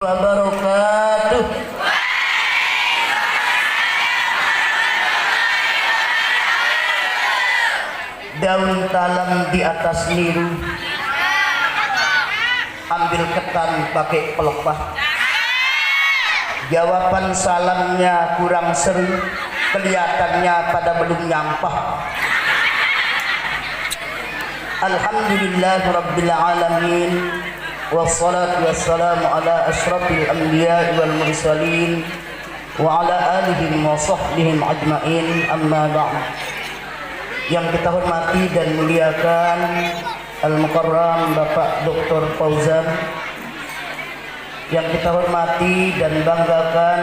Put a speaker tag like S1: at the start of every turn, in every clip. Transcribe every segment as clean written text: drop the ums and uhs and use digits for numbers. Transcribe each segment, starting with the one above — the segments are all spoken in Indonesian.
S1: wabarakatuh. Daun talam di atas niru, ambil ketan pakai pelepah. Jawaban salamnya kurang seru, kelihatannya pada belum nyampah. Alhamdulillah Rabbil Alamin, wassalatu wassalamu ala ashrafil anbiya wal mursalin wa ala alihim wa sahbihim ajma'in, amma ba'd. Yang kita hormati dan muliakan Al-Mukarram Bapak Dr. Fauzan, yang kita hormati dan banggakan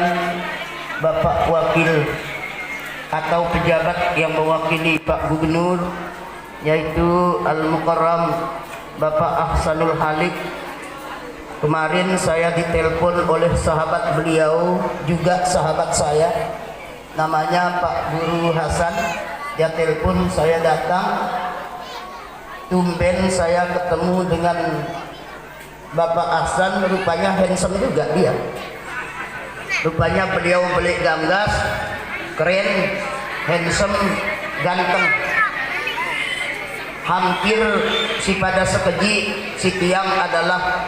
S1: Bapak Wakil atau pejabat yang mewakili Pak Gubernur, yaitu Al-Mukarram Bapak Ahsanul Halik. Kemarin saya ditelepon oleh sahabat beliau, juga sahabat saya, namanya Pak Guru Hasan. Dia telepon, saya datang. Tumben saya ketemu dengan Bapak Ahsan, rupanya handsome juga dia. Rupanya beliau belik ganggas, keren, handsome, ganteng. Hampir si pada sekeji si tiang adalah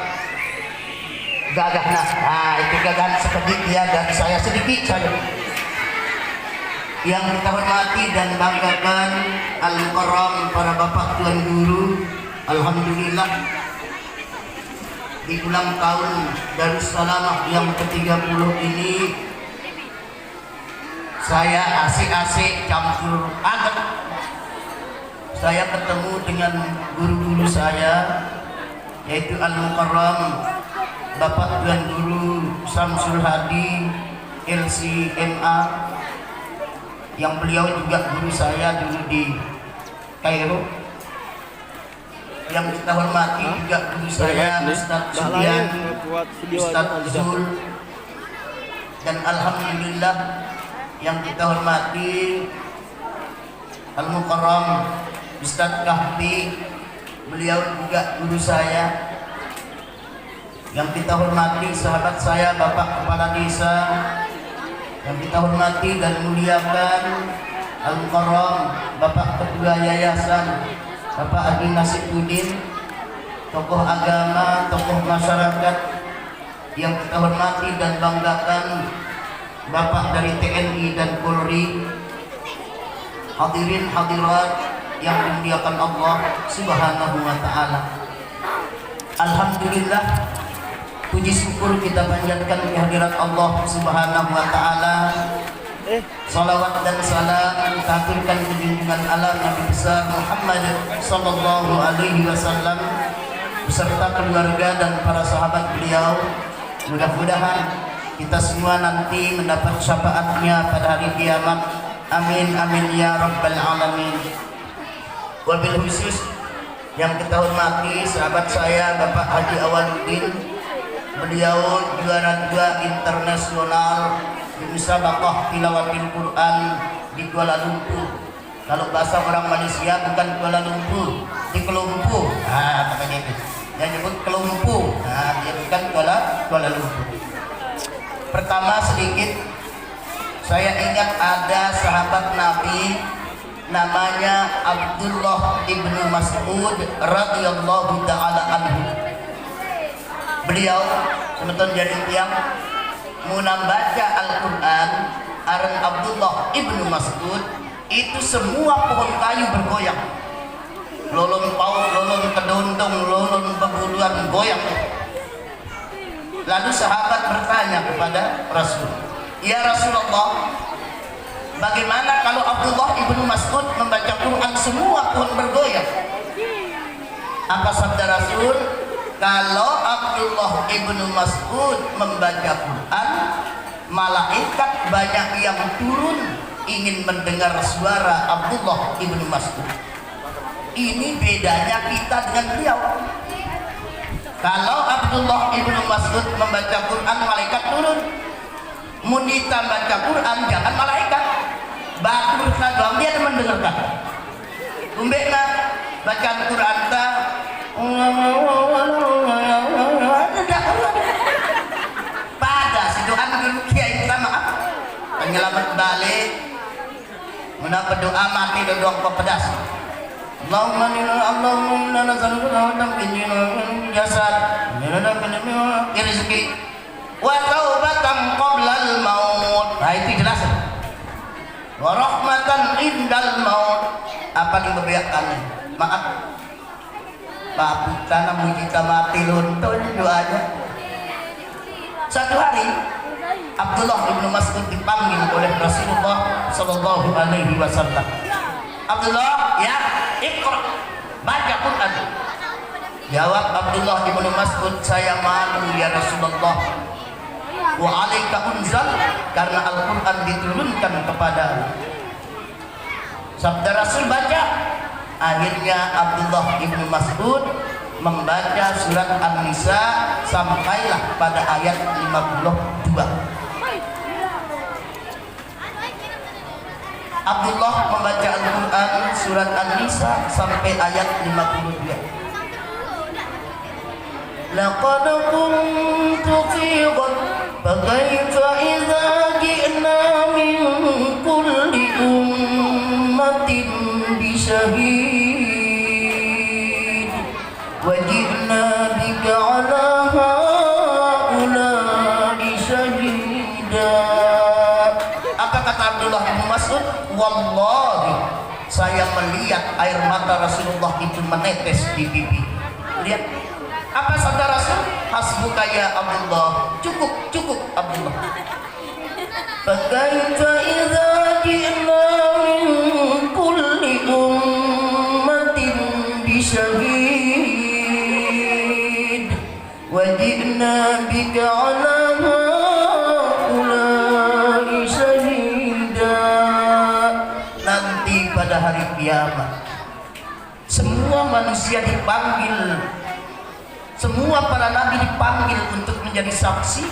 S1: gagah. Nah itu gagahan sekeji dia dan saya sedikit saja. Yang kita hormati dan banggakan Al-Mukarram para bapak tuan guru, alhamdulillah di ulang tahun Darussalamah yang ke-30 ini saya asik-asik campur adab. Saya ketemu dengan guru-guru saya, yaitu Al-Mukarram Bapak Tuan Guru Samsul Hadi LCMA, yang beliau juga guru saya dulu di Kairo. Yang kita hormati juga guru saya Ustadz Sudian, Ustadz Zul, dan alhamdulillah yang kita hormati Al-Mukarram Ustadz Kahfi, beliau juga guru saya. Yang kita hormati sahabat saya Bapak Kepala Desa, yang kita hormati dan muliakan Al-Mukarram Bapak Ketua Yayasan Bapak Haji Nasibuddin, tokoh agama, tokoh masyarakat. Yang kita hormati dan banggakan Bapak dari TNI dan Polri, hadirin hadirat yang dimuliakan Allah Subhanahu wa ta'ala. Alhamdulillah, puji syukur kita panjatkan kehadirat Allah Subhanahu wa ta'ala. Salawat dan salam kita aturkan ke junjungan ala Nabi besar Muhammad sallallahu alaihi wasallam beserta keluarga dan para sahabat beliau. Mudah-mudahan kita semua nanti mendapat syafaatnya pada hari kiamat. Amin amin ya rabbal alamin. Wabil khusus yang kita hormati sahabat saya Bapak Haji Awaluddin, beliau juara 2 internasional di Musabaqah Tilawatil Quran di Kuala Lumpur. Kalau bahasa orang Malaysia bukan Kuala Lumpur, di Kelumpu. Nah, katanya itu. Dia nyebut Kelumpu. Nah, dia bukan Kuala Lumpur. Pertama sedikit, saya ingat ada sahabat Nabi namanya Abdullah ibnu Mas'ud radhiyallahu ta'ala anhu. Beliau semeton jadi tiang mau membaca Al-Quran, aran Abdullah ibnu Mas'ud itu semua pohon kayu bergoyang, lolon paut, lolon kedondong, lolon bebuluan goyang. Lalu sahabat bertanya kepada Rasul, ya Rasulullah, bagaimana kalau Abdullah ibnu Mas'ud membaca Quran semua pohon bergoyang? Apa sabda Rasul? Kalau Abdullah ibnu Mas'ud membaca Quran, malaikat banyak yang turun ingin mendengar suara Abdullah ibnu Mas'ud. Ini bedanya kita dengan beliau. Kalau Abdullah ibnu Mas'ud membaca Quran, malaikat turun. Munita baca Quran, jangan malaikat. Batur doang dia mendengarkan. Umbekna bacaan Quran ta penyelamat balik mendapat doa mati dan doa pedas. Allahumma inna nas'aluka min jasad rezeki wa taubatan qoblal maut. Nah itu jelas. Wa rahmatan indal maut. Apa yang membedakan? Maaf Pak Putana kita mati luntur doanya. Satu hari Abdullah bin Mas'ud dipanggil oleh Rasulullah sallallahu alaihi wasallam. Abdullah, ya, Iqra, baca Quran. Jawab Abdullah bin Mas'ud, saya malu ya Rasulullah. Wa alaika unzal, karena Al-Quran diturunkan kepada. Sabda Rasul baca. Akhirnya Abdullah bin Mas'ud membaca surat An-Nisa sampailah pada ayat 52. Abdullah membaca Al-Quran surat An-Nisa sampai ayat 52. Laqad kuntu fi ghad fakaifa idza ji'na min kulli ummatin bi syahid wa ji'na bika 'ala haula'i syahida. Apa kata Abdullah bin Mas'ud? Wallahi, saya melihat air mata Rasulullah itu menetes di pipi. Lihat. Apa sabda Rasul? Hasbuka ya Abdullah. Cukup, cukup Abdullah. Fakaifa idza ji'na min kulli ummatin bi syahid wa ji'na bika 'ala haula'i syahida. Nanti pada hari kiamat semua manusia dipanggil, semua para nabi dipanggil untuk menjadi saksi.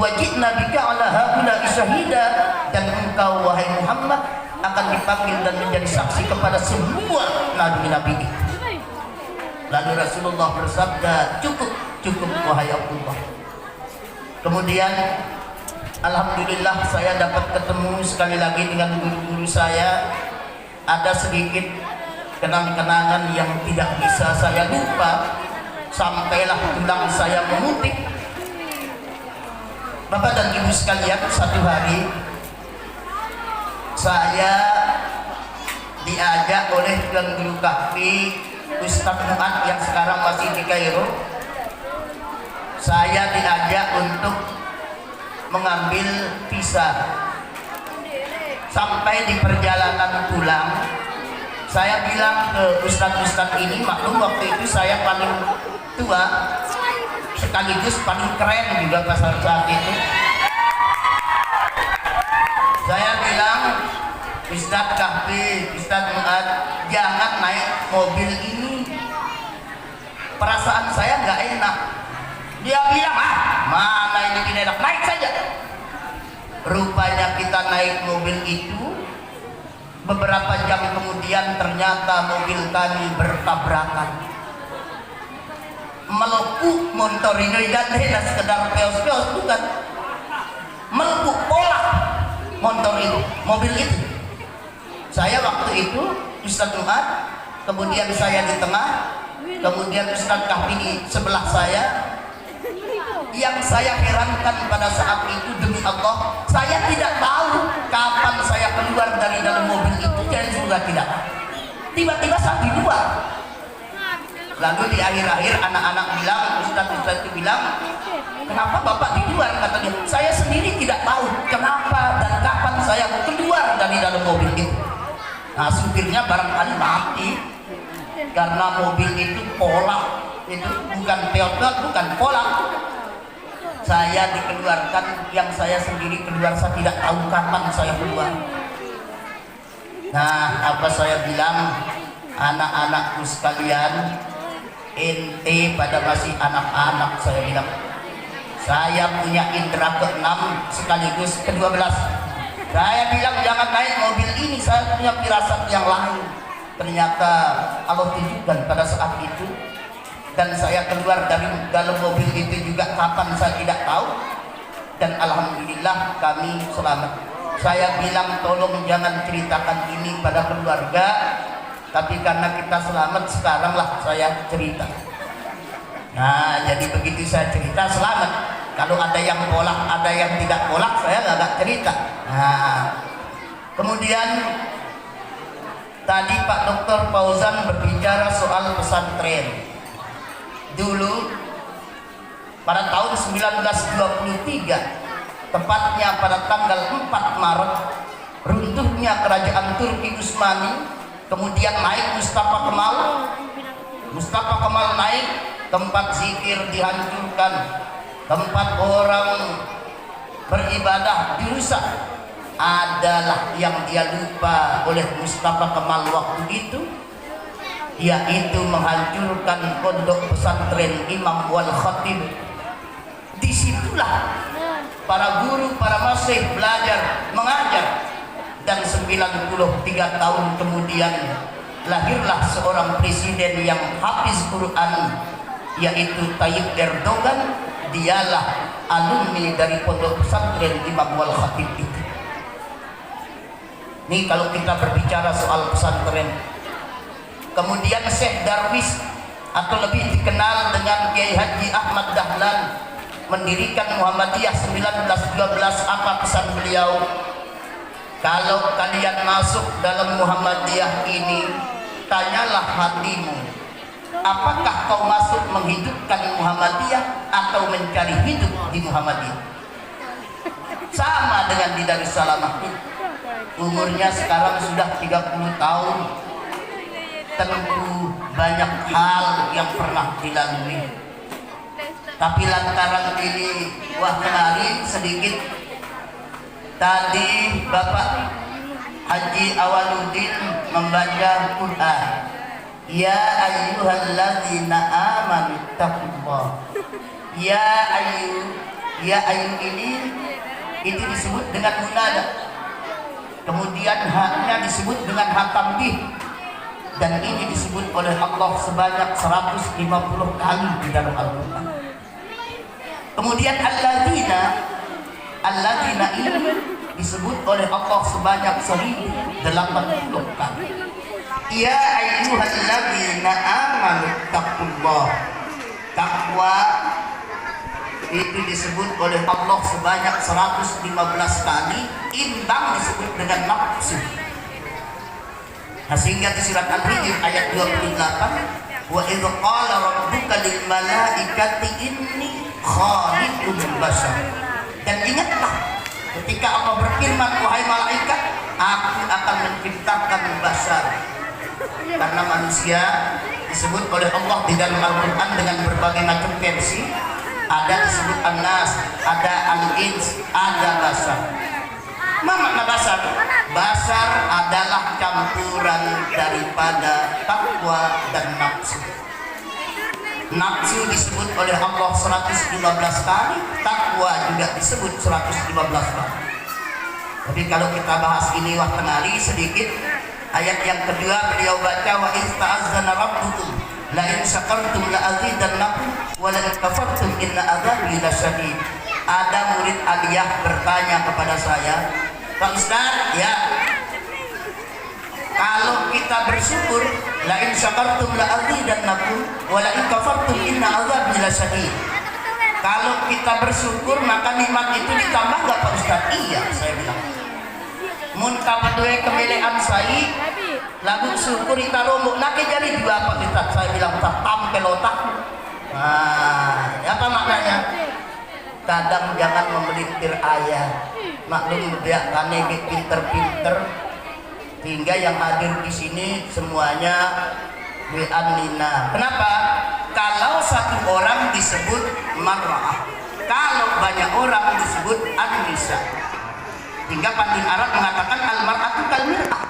S1: Wajibna bika 'ala haula'i syahida, dan engkau wahai Muhammad akan dipanggil dan menjadi saksi kepada semua nabi-nabi itu. Lalu Rasulullah bersabda, cukup, cukup wahai Abdullah. Kemudian alhamdulillah saya dapat ketemu sekali lagi dengan guru-guru saya. Ada sedikit kenang-kenangan yang tidak bisa saya lupa. Sampailah tulang saya memutih. Bapak dan Ibu sekalian, satu hari saya diajak oleh Tuan Guru Kahfi Ustadz Mu'ad yang sekarang masih di Kairo. Saya diajak untuk mengambil visa. Sampai di perjalanan pulang, saya bilang ke ustadz-ustadz ini, maklum waktu itu saya paling tua sekaligus paling keren juga pas saat itu. Saya bilang, Ustadz Kahfi, Ustadz Mu'ad, jangan naik mobil ini, perasaan saya nggak enak. Dia bilang, mana ini tidak enak, naik saja. Rupanya kita naik mobil itu, beberapa jam kemudian ternyata mobil kami bertabrakan. Melekuk motor ini dan sekedar peos-peos, bukan. Melekuk pola motor itu, mobil itu. Saya waktu itu Ustadz Mu'ad, kemudian saya di tengah, kemudian Ustadz Kahfi di sebelah saya. Yang saya herankan pada saat itu, demi Allah, saya tidak tahu kapan saya keluar dari dalam mobil itu, dan juga tidak. Tiba-tiba saya di luar. Lalu di akhir-akhir anak-anak bilang, Ustadz itu bilang, kenapa Bapak di luar? Kata dia, saya sendiri tidak tahu kenapa dan kapan saya keluar dari dalam mobil itu. Nah, supirnya barangkali mati karena mobil itu pola, itu bukan peot-peot, bukan pola. Saya dikeluarkan, yang saya sendiri keluar, saya tidak tahu kapan saya keluar. Nah, apa saya bilang, anak-anakku sekalian, ente pada masih anak-anak, saya bilang. Saya punya indera ke-6 sekaligus ke-12. Saya bilang jangan naik mobil ini, saya punya firasat yang lain. Ternyata Allah tunjukkan pada saat itu, dan saya keluar dari dalam mobil itu juga kapan saya tidak tahu, dan alhamdulillah kami selamat. saya bilang tolong jangan ceritakan ini pada keluarga, tapi karena kita selamat sekarang lah saya cerita. Nah, jadi begitu saya cerita selamat. Kalau ada yang polak, ada yang tidak polak, saya nggak cerita. Nah, kemudian tadi Pak Dr. Fauzan berbicara soal pesantren. Dulu pada tahun 1923, tepatnya pada tanggal 4 Maret, runtuhnya kerajaan Turki Utsmani, kemudian naik Mustafa Kemal. Mustafa Kemal naik, tempat zikir dihancurkan, tempat orang beribadah dirusak. Adalah yang dia lupa oleh Mustafa Kemal waktu itu, yaitu menghancurkan pondok pesantren Imam wal Khatib. Disitulah para guru, para masih belajar, mengajar, dan 93 tahun kemudian lahirlah seorang presiden yang hafiz Quran, yaitu Tayyip Erdogan. Dialah alumni dari pondok pesantren Imam wal Khatib itu. Ini kalau kita berbicara soal pesantren. Kemudian Syekh Darwis atau lebih dikenal dengan Kiai Haji Ahmad Dahlan mendirikan Muhammadiyah 1912. Apa pesan beliau? Kalau kalian masuk dalam Muhammadiyah ini, tanyalah hatimu, apakah kau masuk menghidupkan Muhammadiyah atau mencari hidup di Muhammadiyah? Sama dengan di Darussalam. Umurnya sekarang sudah 30 tahun. Tentu banyak hal yang pernah dilalui. Tapi lantaran ini, wah kenalin sedikit. Tadi Bapak Haji Awaluddin membaca Quran. Ya ayyuhalladzina amanu taqullah. Ya ayu ini itu disebut dengan munada. Kemudian haknya disebut dengan hak tambih. Dan ini disebut oleh Allah sebanyak 150 kali di dalam Al-Quran. Kemudian alladzina ini disebut oleh Allah sebanyak 1080 kali. Ya ayyuhalladzina amanu taqullah. Takwa itu disebut oleh Allah sebanyak 115 kali, imbang disebut dengan nafsu. Nah, sehingga di surat Al-Hijr ayat 28, wa idz qala rabbuka lil malaikati inni khaliqun bashar. Dan ingatlah ketika Allah berfirman, wahai malaikat, aku akan menciptakan bashar. Karena manusia disebut oleh Allah di dalam Al-Quran dengan berbagai macam versi. Ada disebut an-nas, ada al-ins, ada bashar. Apa makna bashar? Bashar adalah campuran daripada takwa dan nafsu. Nafsu disebut oleh Allah 115 kali, takwa juga disebut 115 kali. Tapi kalau kita bahas ini waktu hari sedikit, ayat yang kedua beliau baca, wa iz ta'azzana rabbukum la in syakartum la azidannakum wa la in kafartum inna adzabi lasyadid. Ada murid aliyah bertanya kepada saya, Pak Ustaz, ya, kalau kita bersyukur, la in syakartum la azidannakum wa la in kafartum inna adzabi lasyadid. Kalau kita bersyukur maka nikmat itu ditambah enggak Pak Ustaz? Iya, saya bilang. Mun kapadue kemelean saya, lagu syukur kita rombok nak jadi dua Pak Ustaz. Saya bilang tak tampil otak. Nah, apa maknanya? Kadang jangan memelintir ayat. Maklum dia kane pinter-pinter, hingga yang hadir di sini semuanya bi'anina. Kenapa? Kalau satu orang disebut mar'ah, kalau banyak orang disebut an-nisa. Hingga Pandin Arab mengatakan al-mar'atu kal-mir'ah.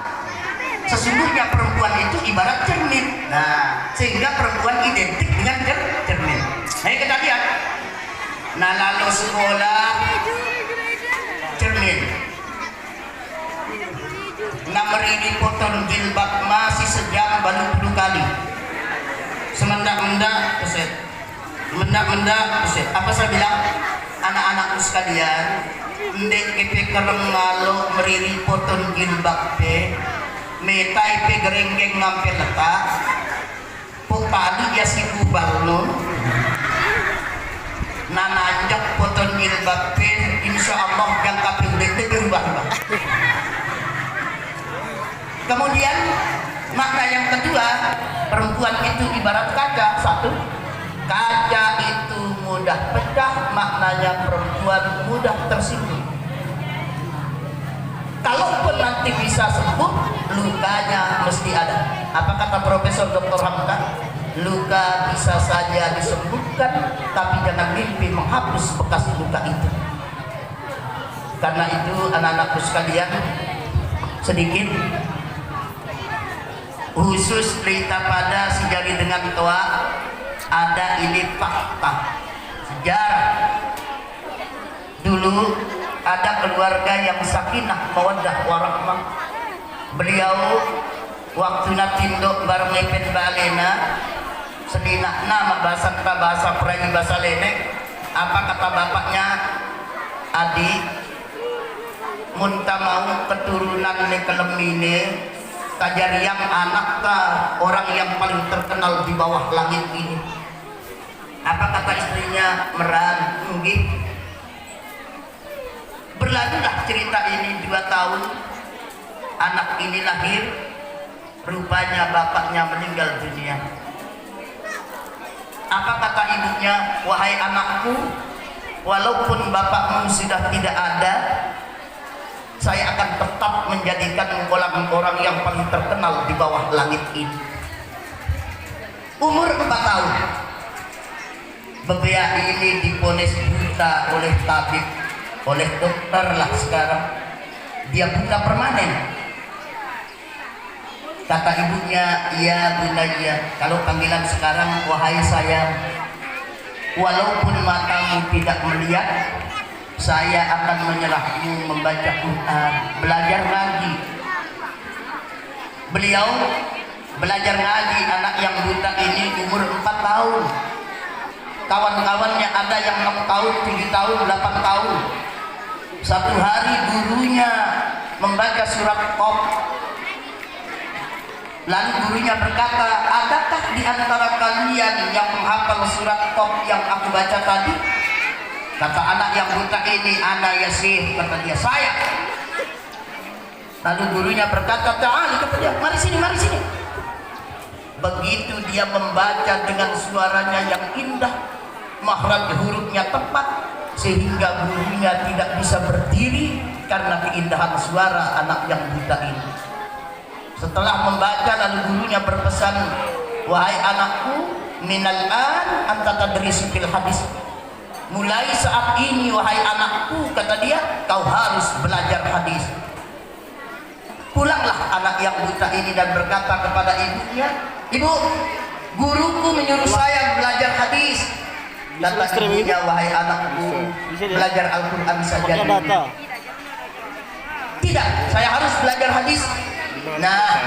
S1: Sesungguhnya perempuan itu ibarat cermin. Nah, sehingga perempuan identik dengan cermin. Ayo kita lihat. Nah, lalu sekolah cermin. Nameri dipotong jilbab masih sejam baru 10 kali. Semendak-mendak keset. Mendak-mendak keset. Apa saya bilang? Anak-anakku sekalian, ndek kepe kereng ngalo meriri poton jilbab pe metai pe gerenggeng ngampe letak putali ya si kubalno nanajak poton jilbab pe insyaallah yang kaping dek berubah. Kemudian makna yang kedua, perempuan itu ibarat kaca. Satu, kaca itu mudah pecah, maknanya perempuan mudah tersinggung. Kalaupun nanti bisa sembuh, lukanya mesti ada. Apa kata Profesor Dr. Hamka? Luka bisa saja disembuhkan, tapi jangan mimpi menghapus bekas luka itu. Karena itu anak-anakku sekalian, sedikit khusus cerita pada si jari dengan tua, ada ini fakta sejarah. Dulu ada keluarga yang sakinah mawaddah warahmah. Beliau waktu natindok bareng lepet balena sedina nama bahasa Praji bahasa Lenek. Apa kata bapaknya? Adik munta mau keturunan ne kelemine kajar yang anak orang yang paling terkenal di bawah langit ini. Apa kata istrinya? Meran, nggih. Berlalulah cerita ini 2 tahun. Anak ini lahir, rupanya bapaknya meninggal dunia. Apa kata ibunya? Wahai anakku, walaupun bapakmu sudah tidak ada, saya akan tetap menjadikan orang yang paling terkenal di bawah langit ini. Umur 4 tahun, bebek ini diponis buta oleh tabib, oleh dokter lah sekarang. Dia buta permanen. Kata ibunya, iya bunda iya. Kalau panggilan sekarang, wahai sayang, walaupun matamu tidak melihat, saya akan menyerahmu membaca Quran, belajar ngaji. Beliau belajar ngaji, anak yang buta ini umur 4 tahun. Kawan-kawannya ada yang 6 tahun, 7 tahun, 8 tahun. Satu hari gurunya membaca surat Qaf. Lalu gurunya berkata, adakah di antara kalian yang menghafal surat Qaf yang aku baca tadi? Kata anak yang buta ini, ana Yasir, kata dia, saya. Lalu gurunya berkata, ta'ali, kata dia, mari sini, mari sini. Begitu dia membaca dengan suaranya yang indah, makhraj hurufnya tepat, sehingga gurunya tidak bisa berdiri karena keindahan suara anak yang buta ini. Setelah membaca, lalu gurunya berpesan, wahai anakku, minal an anta tadrisu fil hadis. Mulai saat ini wahai anakku, kata dia, kau harus belajar hadis. Pulanglah anak yang buta ini dan berkata kepada ibunya, ibu, guruku menyuruh saya belajar hadis. Kata ibunya, wahai anakku, belajar Al-Quran saja dulu. Tidak, saya harus belajar hadis. Nah,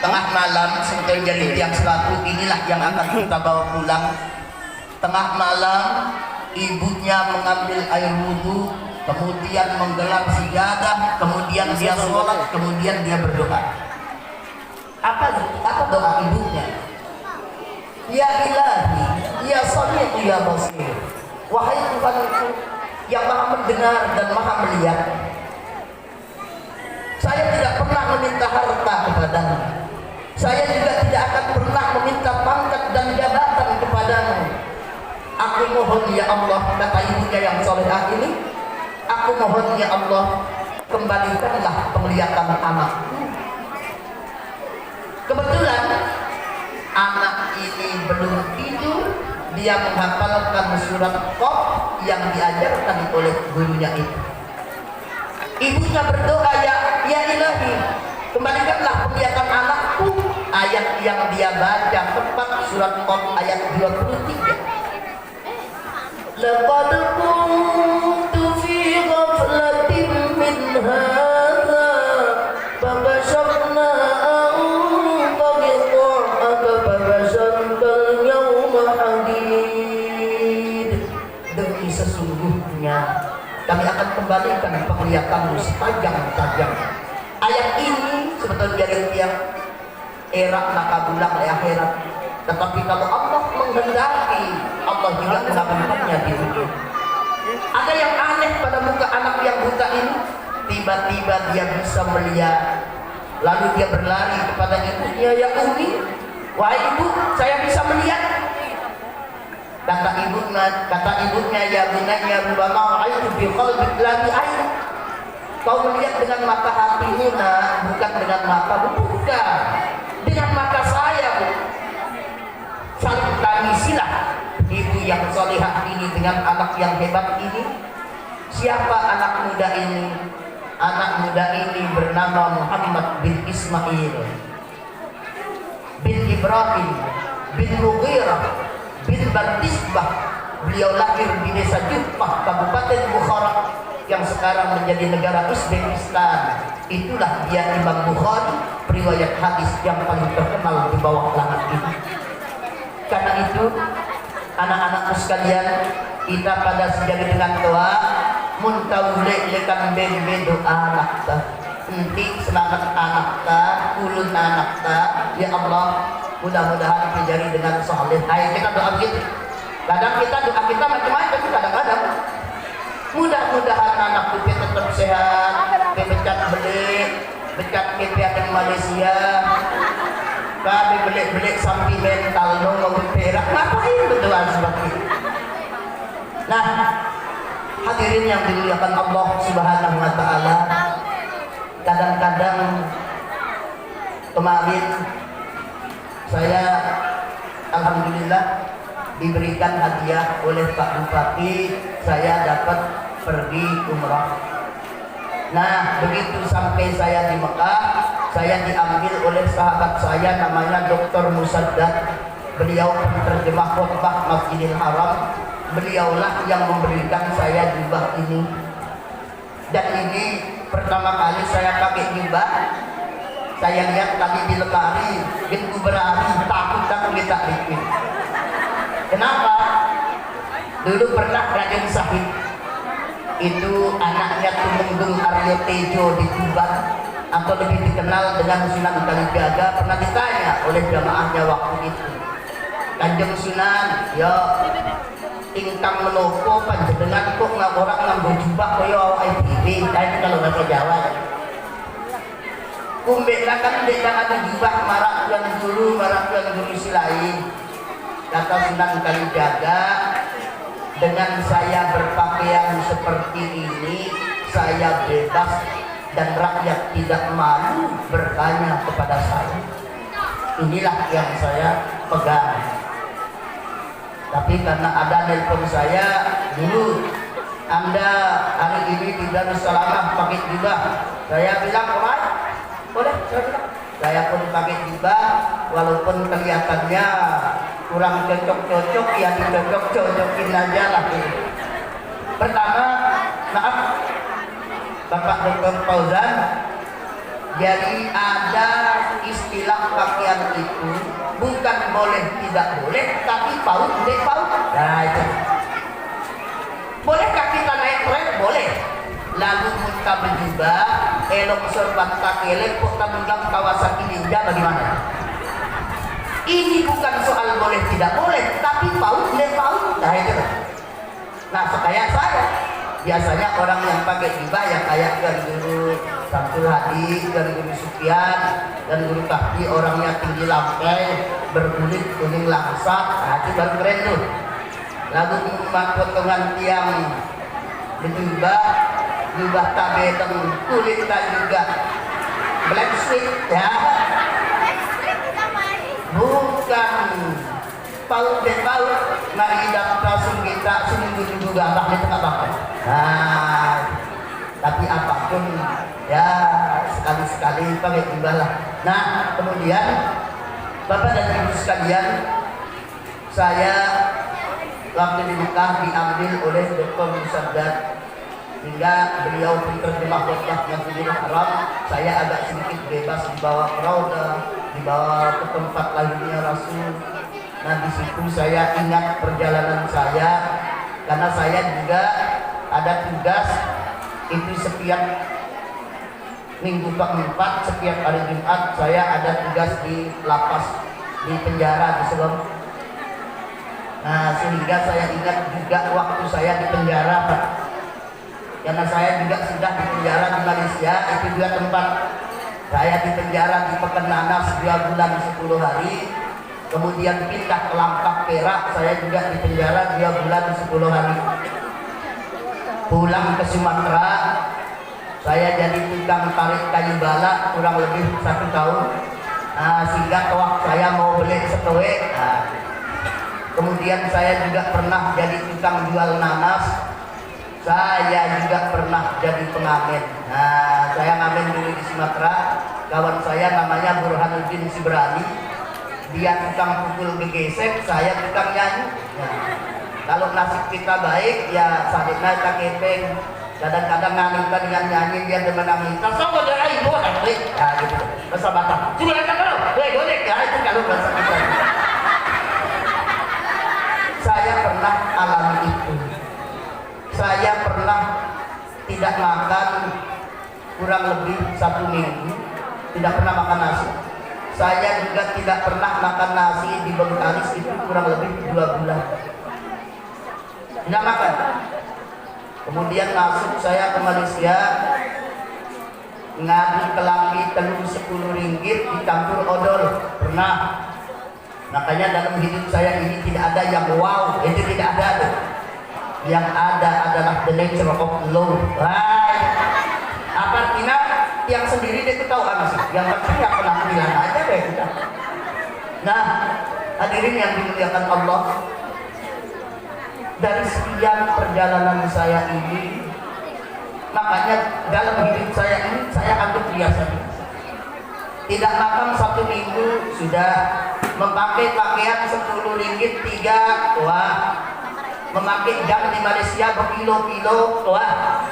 S1: tengah malam sebetulnya jadi tiang selaku inilah yang akan kita bawa pulang. Tengah malam ibunya mengambil air wudhu, kemudian menggelar sajadah, kemudian dia sholat, kemudian dia berdoa. Apa doa ibunya? Ya ilahi, ya sami'u ya basir. Wahai Tuhanku yang maha mendengar dan maha melihat, saya tidak pernah meminta harta kepadamu. Saya juga tidak akan pernah meminta pangkat dan jabatan kepadamu. Aku mohon ya Allah, kata ibunya yang solehah ini, aku mohon ya Allah, kembalikanlah penglihatan anakku. Kebetulan anak ini belum tidur, dia menghafalkan surat Qaf yang diajarkan oleh gurunya itu. Ibunya berdoa, ya ilahi, kembalikanlah penglihatan anakku. Ayat yang dia baca tepat surat Qaf ayat 23. Laqad kuntu fi ghaflatin min hadza fabasharna anka biqa'aka fabasharkal yawma hadid. Demi sesungguhnya kami akan kembalikan penglihatanmu setajam-tajam. Ayat ini sebetulnya yang era nakabulang di akhirat. Tetapi kalau Allah menghendaki, Allah juga melakukannya di dunia. Ada yang aneh pada muka anak yang buta ini. Tiba-tiba dia bisa melihat. Lalu dia berlari kepada ibunya, ya Umi, wahai ibu, saya bisa melihat. Kata ibunya, ya bunayya rubama ra'aitu bi qalbik la bi ayn. Kau melihat dengan mata hatimu, nak, bukan dengan mata buka. Dengan mata saya, Bu. Saling tangisilah ibu yang solihah ini dengan anak yang hebat ini. Siapa anak muda ini? Anak muda ini bernama Muhammad bin Ismail bin Ibrahim bin Mughirah bin Bardisbah. Beliau lahir di desa Jubbah, Kabupaten Bukhara yang sekarang menjadi negara Uzbekistan. Itulah dia Imam Bukhari, periwayat hadis yang paling terkenal di bawah langit ini. Karena itu, anak-anakku sekalian, kita pada sejadi dengan doa muntawlek lekan bebe doa anakta nanti selamat anakta ulun anakta, ya Allah mudah-mudahan terjadi dengan saleh. Ayo kita doa begitu. Kadang kita doa kita macam-macam, kadang-kadang mudah-mudahan anak kita tetap sehat, becat becat kepiatan Malaysia, kami belik sampai mental mau perak, ngapain berdoa seperti itu? Nah, hadirin yang dimuliakan Allah Subhanahu wa taala, kadang-kadang kemarin saya alhamdulillah diberikan hadiah oleh Pak Bupati, saya dapat pergi umrah. Nah, begitu sampai saya di Mekah, saya diambil oleh sahabat saya namanya Dr. Musaddad. Beliau penerjemah khutbah Masjidil Haram. Beliaulah yang memberikan saya jubah ini. Dan ini pertama kali saya pakai jubah. Saya lihat tadi di lemari, pintu berari, takut kita bikin. Kenapa? Dulu pernah Raden Sahid, itu anaknya Tumenggung Aryo Tejo di Tuban, atau lebih dikenal dengan Sunan Kalijaga, pernah ditanya oleh jamaahnya waktu itu, Kanjeng Sunan, ya ingkang menopo panjenengan kok nggak orang nganggo jubah kaya awake dhewe. Itu kalau bahasa Jawa ya. Kumbek kan dek ada jubah marak yang dulu silain. Kata Sunan Kalijaga, dengan saya berpakaian seperti ini, saya bebas dan rakyat tidak malu bertanya kepada saya. Inilah yang saya pegang. Tapi karena ada nelpon saya dulu, Anda hari ini di Darussalamah pakai jubah, saya bilang boleh, saya bilang. Saya pun pakai jubah, walaupun kelihatannya kurang cocok-cocok, ya dicocok-cocokin aja lah. Pertama, maaf Bapak Dr. Fauzan, jadi ada istilah pakaian itu bukan boleh tidak boleh, tapi paut dek paut. Nah itu. Bolehkah kita naik tren? Boleh. Lalu kita berjubah, elok sorban kakele, kok bilang Kawasaki Ninja bagaimana? Ini bukan soal boleh tidak boleh, tapi paut dek paut. Nah itu. Nah kayak saya, biasanya orang yang pakai jubah yang kayak dari Guru Samsul Hadi, dari Guru Sufyan, dan Guru Kahfi, orangnya tinggi lampai, berkulit kuning langsat, nah itu baru keren tuh. Lalu potongan tiang berjubah, jubah tabe dan kulit tak juga black sweet ya. Bukan paut dan paut, mari daftar kita seminggu juga bah di tengah bakal. Nah, tapi apapun ya sekali-sekali pakai jubah lah. Nah, kemudian Bapak dan Ibu sekalian, saya waktu di Mekah diambil oleh Dr. Musaddad, hingga beliau terjemah khutbah Masjidil Haram. Saya agak sedikit bebas dibawa ke Raudah, dibawa ke tempat lahirnya Rasul. Nah di situ saya ingat perjalanan saya, karena saya juga ada tugas itu setiap minggu keempat, setiap hari Jumat saya ada tugas di lapas, di penjara di Selong. Nah, sehingga saya ingat juga waktu saya di penjara, Pak. Karena saya juga sudah di penjara di Malaysia, itu juga tempat saya di penjara di Pekan Nanas 2 bulan 10 hari. Kemudian pindah ke Langkah Perak, saya juga di penjara 2 bulan 10 hari. Pulang ke Sumatera, saya jadi tukang tarik kayu bala kurang lebih 1 tahun. Nah, sehingga waktu saya mau beli setowek. Nah, kemudian saya juga pernah jadi tukang jual nanas. Saya juga pernah jadi pengamen. Nah, saya ngamen dulu di Sumatera. Kawan saya namanya Burhanuddin Sibrani. Dia tukang pukul begesek, saya tukang nyanyi. Nah, kalau nasib kita baik, ya sadiknya kita kepeng. Kadang-kadang nganita dengan nyanyi, dia demen nangita. Sama dia ayo, ya gitu. Bahasa Batak. Coba datang kalau, golek ya itu kalau bahasa kita. Saya pernah alami itu. Saya pernah tidak makan kurang lebih 1 minggu, tidak pernah makan nasi. Saya juga tidak pernah makan nasi di Bengkalis itu kurang lebih 2 bulan. Tidak makan. Kemudian masuk saya ke Malaysia, ngadu kelambi telur 10 ringgit dicampur odol. Pernah. Makanya dalam hidup saya ini tidak ada yang wow, itu tidak ada tuh. Yang ada adalah the nature of law. Apa artinya? Yang sendiri dia tahu kan sih. Yang penting yang pernah bilang aja deh kita. Nah, hadirin yang dimuliakan Allah, dari sekian perjalanan saya ini, makanya dalam hidup saya ini saya anggap biasa. Tidak makan 1 minggu sudah, memakai pakaian 10 ringgit 3, wah. Memakai jam di Malaysia berkilo-kilo, wah.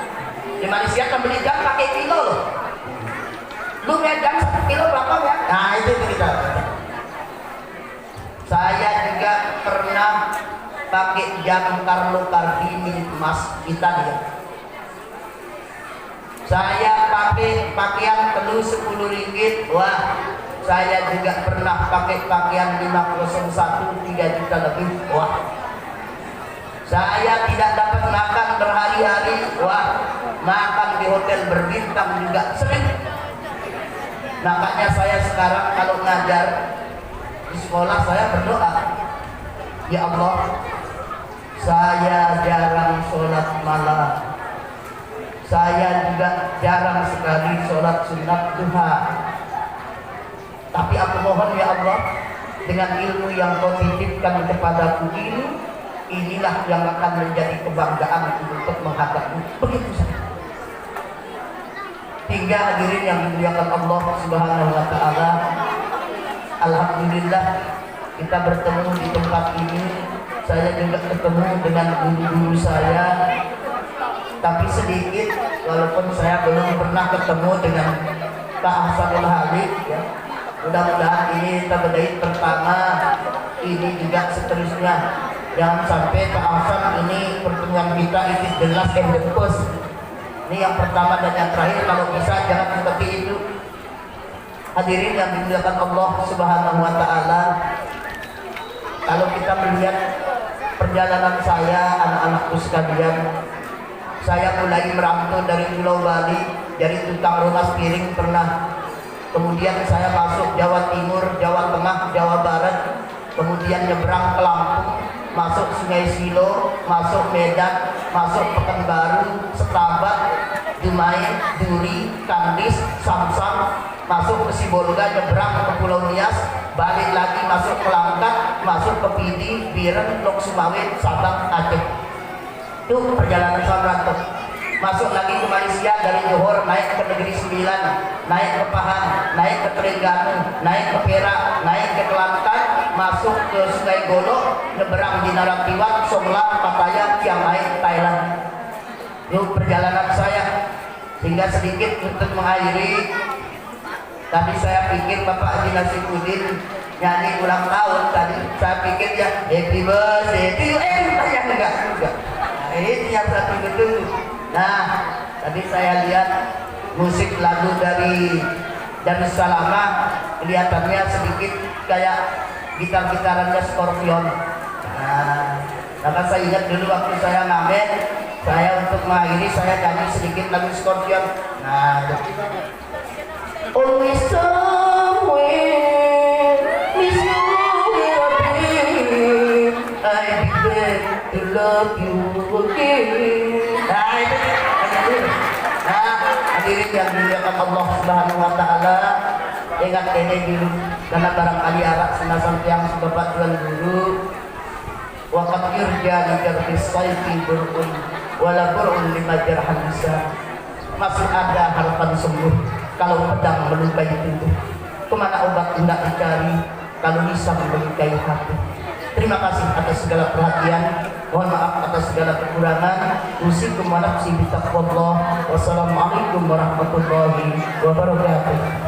S1: Di Malaysia kan beli jam pakai kilo loh. Lu punya jam 1 kilo berapa ya? Nah itu kita. Saya juga pernah pakai jam Carlo Cardini emas Italia. Saya pakai pakaian telur 10 ringgit, wah. Saya juga pernah pakai pakaian 501 3 juta lebih, wah. Saya tidak dapat makan berhari-hari, wah. Makan di hotel berbintang juga sering. Makanya saya sekarang kalau ngajar di sekolah saya berdoa, ya Allah, saya jarang sholat malam, saya juga jarang sekali sholat sunat duha, tapi aku mohon ya Allah, dengan ilmu yang kau titipkan kepadaku ini, inilah yang akan menjadi kebanggaan untuk menghadapmu. Begitu saja. Hingga hadirin yang dimuliakan Allah Subhanahu wa taala, alhamdulillah kita bertemu di tempat ini. Saya juga ketemu dengan guru-guru saya, tapi sedikit, walaupun saya belum pernah ketemu dengan Pak Hasanul Halik ya. Mudah-mudahan ini tabedait pertama, ini juga seterusnya. Yang sampai Pak Hasan ini pertemuan kita itu jelas and the first. Ini yang pertama dan yang terakhir, kalau bisa jangan seperti itu. Hadirin yang dimuliakan Allah Subhanahu wa taala, kalau kita melihat perjalanan saya, anak-anakku sekalian, saya mulai merantau dari Pulau Bali, dari tukang rumas piring pernah. Kemudian saya masuk Jawa Timur, Jawa Tengah, Jawa Barat, kemudian nyebrang ke Lampung, masuk Sungai Silo, masuk Medan, masuk Pekanbaru, Setabat, Dumai, Duri, Kandis, Samsam, masuk ke Sibolga, nyebrang ke Pulau Nias, balik lagi masuk ke Langkat, masuk ke Pidi, Biren, Lok Sumawit, Sabang, Aceh. Itu perjalanan saya merantau. Masuk lagi ke Malaysia dari Johor, naik ke Negeri Sembilan, naik ke Pahang, naik ke Terengganu, naik ke Perak, naik ke Kelantan, masuk ke Sungai Golo, nyeberang di Narathiwat, Songlam, Pattaya, Chiang Mai, Thailand. Itu perjalanan saya. Hingga sedikit untuk mengakhiri, tadi saya pikir Bapak Haji Nasibuddin nyanyi ulang tahun tadi, saya pikir ya happy birthday to you, enggak juga. ini yang satu itu. Nah, tadi saya lihat musik lagu dari Salama, kelihatannya sedikit kayak gitar-gitarannya Scorpion. Nah, karena saya ingat dulu waktu saya ngamen, saya untuk mengakhiri saya nyanyi sedikit lagu Scorpion. Nah, always somewhere, miss you will be. I begin to love you again. Nah, itu. Nah, hadirin yang dimuliakan Allah Subhanahu wa taala, ingat ini dulu karena barangkali arak senasan yang Bapak Tuan Guru waqad yurja li jarbi sayfi burun wala burun lima jarhan bisa. Masih ada harapan sembuh kalau pedang melukai tubuh. Kemana obat hendak dicari kalau lisan melukai hati. Terima kasih atas segala perhatian. Mohon maaf atas segala kekurangan. Usikum wa nafsi bitaqwallah. Wassalamualaikum warahmatullahi wabarakatuh.